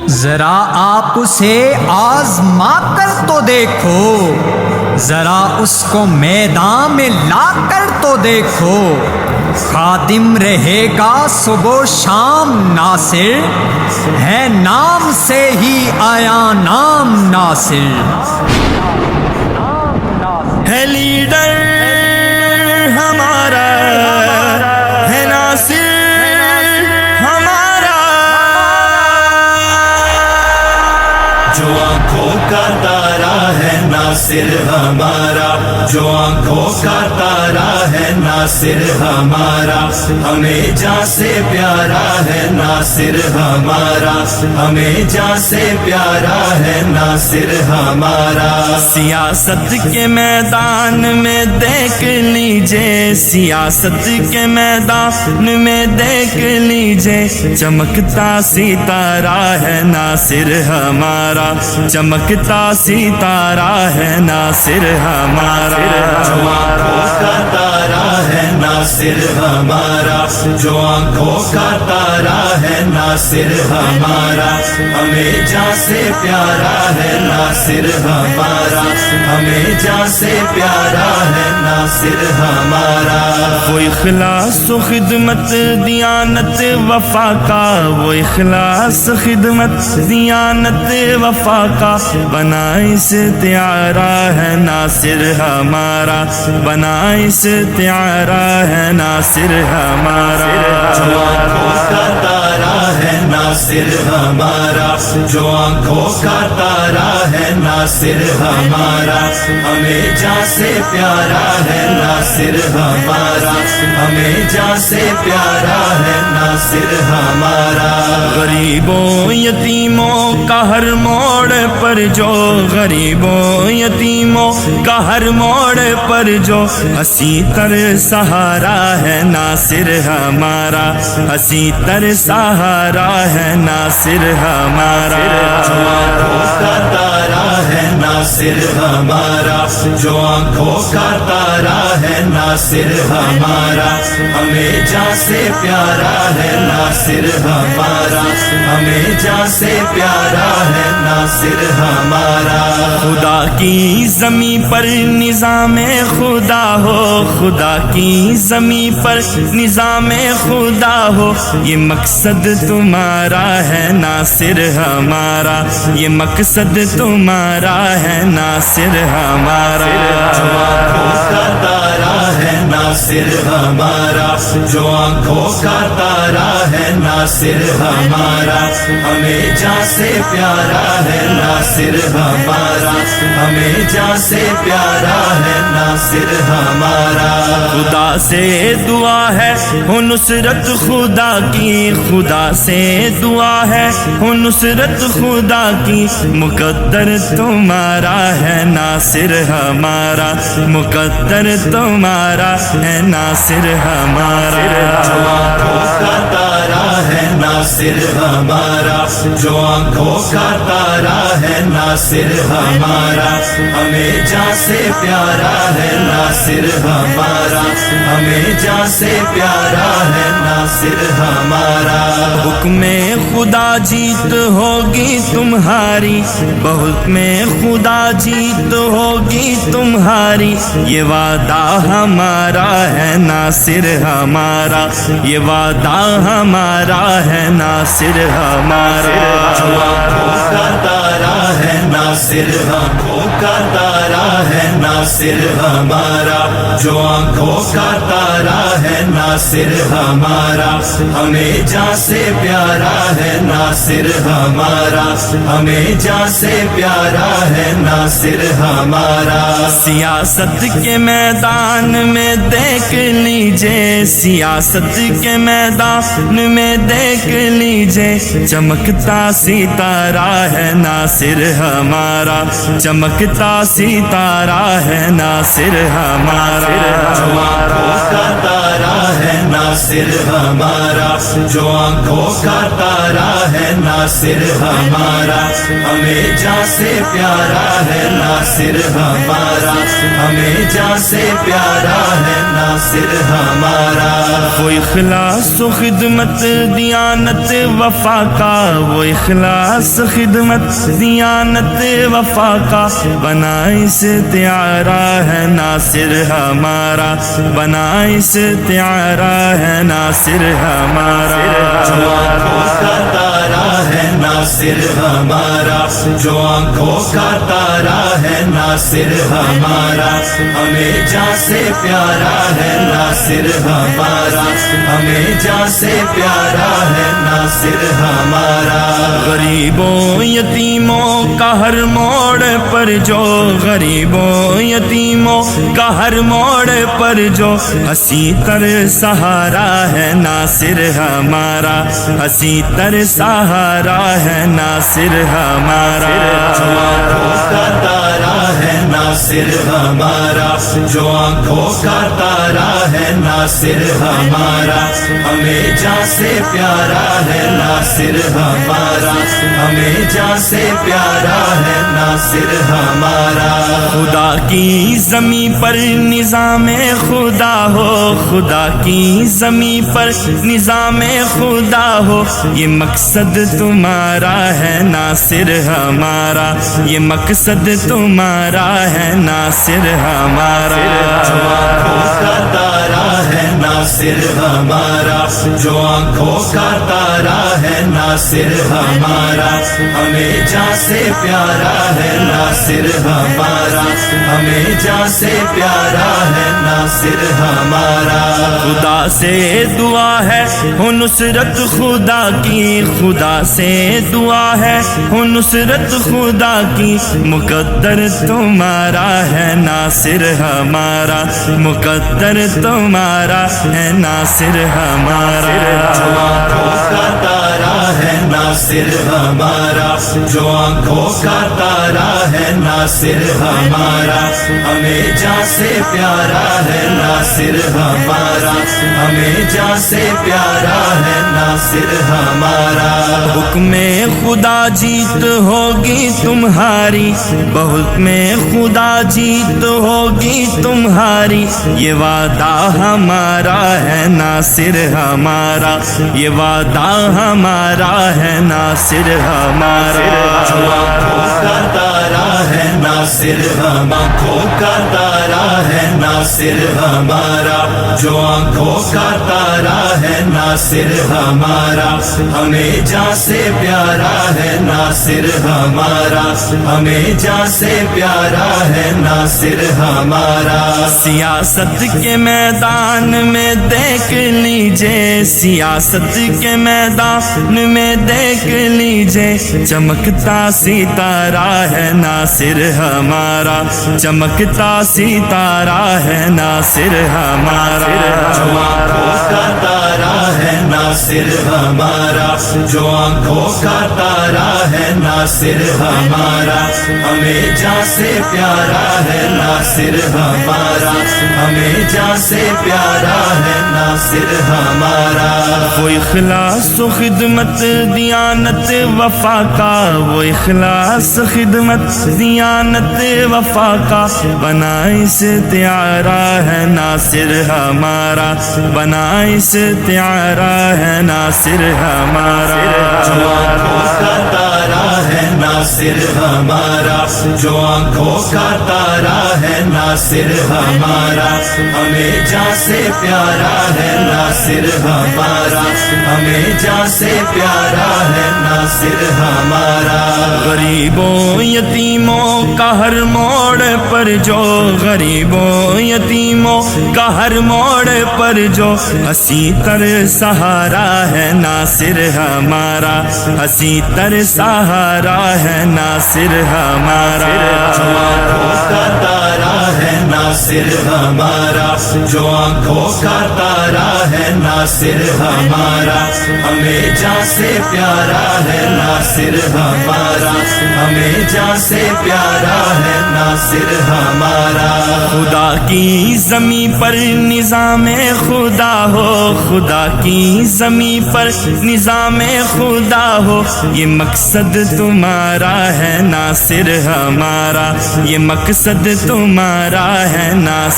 ذرا آپ اسے آزما کر تو دیکھو، ذرا اس کو میدان میں لا کر تو دیکھو، خادم رہے گا صبح و شام ناصر، ہے نام سے ہی آیا نام ناصر، ہے لیڈر ہمارا، ہے ناصر ہمارا، جو آنکھوں کا تارا ہے ناصر ہمارا، جو آنکھوں کا تارا ہے ناصر ہمارا، ہمیں جان سے پیارا ہے ناصر ہمارا، ہمیں جان سے پیارا ہے ناصر ہمارا۔ سیاست کے میدان میں دیکھ لیجئے، سیاست کے میدان میں دیکھ لیجئے، چمکتا ستارہ ہے ناصر ہمارا، چمکتا ستارہ ہے ناصر ہمارا، جو آنکھوں کا تارا ہے ناصر ہمارا، جو آنکھوں کا تارا ہے ناصر ہمارا، ہمیں جان سے پیارا ہے ناصر ہمارا، ہمیں جان سے پیارا ہے ناصر ہمارا۔ وہ اخلاص و خدمت دیانت وفا کا، وہ اخلاص خدمت دیانت وفا کا، بنا استعارہ ہے ناصر ہمارا، بنا استعارہ ہے ناصر ہمارا، جو آنکھوں کا تارا ہے ناصر ہمارا، جو آنکھوں کا تارا ہے ناصر ہمارا، ہمیں جان سے پیارا ہے ناصر ہمارا، ہمیں جان سے پیارا ہے ناصر ہمارا۔ غریبوں یتیموں کا ہر موڑ پر جو، غریبوں یتیموں کا ہر موڑ پر جو، ہنسی تر سہارا ہے ناصر ہمارا، ہنسی تر سہارا ہے ناصر ہمارا، جو آنکھوں کا تارا ہے ناصر ہمارا، جو آنکھوں کا تارا ہے ناصر ہمارا، ہمیں جان سے پیارا ہے ناصر ہمارا، ہمیں جان سے پیارا ہے ناصر ہمارا۔ خدا کی زمین پر نظام خدا ہو، خدا کی زمین پر نظام خدا ہو، یہ مقصد تمہارا ہے ناصر ہمارا، یہ مقصد تمہارا ہے ناصر ہمارا، جو آنکھوں کا تارا ہے ناصر ہمارا، جو آنکھوں کا تارا ہے ناصر ہمارا، ہمیں جان سے پیارا ہے ناصر ہمارا، ہمیں جان سے پیارا ہے ناصر ہمارا۔ خدا سے دعا ہے ہو نصرت خدا کی، خدا سے دعا ہے ہو نصرت خدا کی، مقدر تمہارا ہے ناصر ہمارا، مقدر تمہارا ہے ناصر ہمارا، جو آنکھوں کا تارا ہے ناصر ہمارا، جو آنکھوں کا تارا ہے ناصر ہمارا، ہمیں جان سے پیارا ہے ناصر ہمارا، ہمیں جان سے پیارا ہے ناصر ہمارا۔ حکم خدا جیت ہوگی تمہاری، بہت میں خدا جیت ہوگی تمہاری، یہ وعدہ ہمارا ہے ناصر ہمارا، یہ وعدہ ہمارا ہے ناصر ہمارا، جو آنکھوں کا تارا ہے ناصر، آنکھوں کا تارا ہے ناصر ہمارا، جو آنکھوں کا تارا ہے ناصر ہمارا، ہمیں جان سے پیارا ہے ناصر ہمارا، ہمیں جان سے پیارا ہے ناصر ہمارا۔ سیاست کے میدان میں دیکھ لیجئے، سیاست کے میدان میں دیکھ لیجئے، چمکتا ستارہ ہے ناصر ہمارا، چمکتا ستارہ ہے ناصر ہمارا، جو آنکھوں کا تارا ہے ناصر नासिर हमारा, जो आंखों का तारा है नासिर हमारा, हमें जान से प्यारा है नासिर हमारा, हमें जान से प्यारा है नासिर हमारा। वो इखलास व खिदमत दियानत वफा का, वो इखलास खिदमत दियानत वफा का, बना इस्तिआरा है नासिर हमारा, बना इस्तिआरा है नासिर हमारा। जो आंखों का तारा है नासिर हमारा, जो आंखों का तारा है नासिर हमारा, हमें जान से प्यारा है नासिर हमारा, हमें जान से प्यारा है नासिर हमारा। गरीबों यतीमों का हर मोड़ पर जो, गरीबों यतीमों का हर मोड़ पर जो, हंसी तर सहारा है नासिर हमारा, हंसी तर सहारा है नासिर हमारा। जो आंखों का तारा है नासिर हमारा, जो आंखों का तारा है नासिर हमारा, हमें जान से प्यारा है नासिर हमारा, हमें जान से प्यारा है नासिर हमारा। खुदा की ज़मीं पर निज़ामे खुदा हो, खुदा की ज़मीं पर निज़ामे खुदा हो, ये मकसद तुम्हारा है नासिर हमारा, ये मकसद तुम्हारा है नासिर हमारा। जो आंखों का तारा है नासिर हमारा, जो आंखों का तारा है नासिर हमारा, हमें जान से प्यारा है नासिर हमारा, हमें जान से प्यारा है नासिर हमारा। खुदा से दुआ है हो नुसरत खुदा की, खुदा से दुआ है हो नुसरत खुदा की, मुकद्दर तुम्हारा है नासिर हमारा, मुकद्दर तुम्हारा है नासिर हमारा। जो आंखों का तारा है नासिर हमारा, जो आंखों का तारा है नासिर हमारा, हमें जान से प्यारा है नासिर हमारा, हमें जान से प्यारा है नासिर हमारा। हुक्म खुदा जीत होगी तुम्हारी, बहुत में खुदा जीत होगी तुम्हारी, ये वादा हमारा है नासिर हमारा, ये वादा हमारा है नासिर हमारा। जो आंखों का तारा है नासिर हम, आंखों का तारा है नासिर हमारा, जो आंखों का तारा है नासिर हमारा, हमें जान से प्यारा है नासिर हमारा, हमें जान से प्यारा है नासिर हमारा। सियासत के मैदान में देख लीजिए, सियासत के मैदान में देख लीजिए, चमकता सितारा है नासिर हमारा, चमकता सितारा है नासिर हमारा। जो आंखों का तारा है नासिर हमारा, जो आंखों का तारा है नासिर हमारा, हमें जान से प्यारा है नासिर हमारा, हमें जान से प्यारा है नासिर हमारा। वो इखलास व खिदमत दियानत वफा का, वो इखलास खिदमत दियानत वफा का, बना इस्तिआरा है नासिर हमारा, बना इस्तिआरा है नासिर हमारा। जो आंखों का तारा है नासिर हमारा, जो आंखों का तारा है नासिर हमारा, हमें जान से प्यारा है नासिर हमारा, हमें जान से प्यारा है नासिर हमारा। गरीबों यतीमों का हर मोड़ पर जो, गरीबों यतीमों का हर मोड़ पर जो, हंसी तर सहारा है नासिर हमारा, हंसी तर सहारा है नासिर हमारा। जो आंखों का तारा है नासिर हमारा, जो आंखों का तारा है ہے ناصر ہمارا، ہمیں جان سے پیارا ہے ناصر ہمارا، ہمیں جان سے پیارا ہے ناصر ہمارا۔ خدا کی زمین پر نظام خدا ہو، خدا کی زمین پر نظام خدا ہو، یہ مقصد تمہارا ہے ناصر ہمارا، یہ مقصد تمہارا ہے ناصر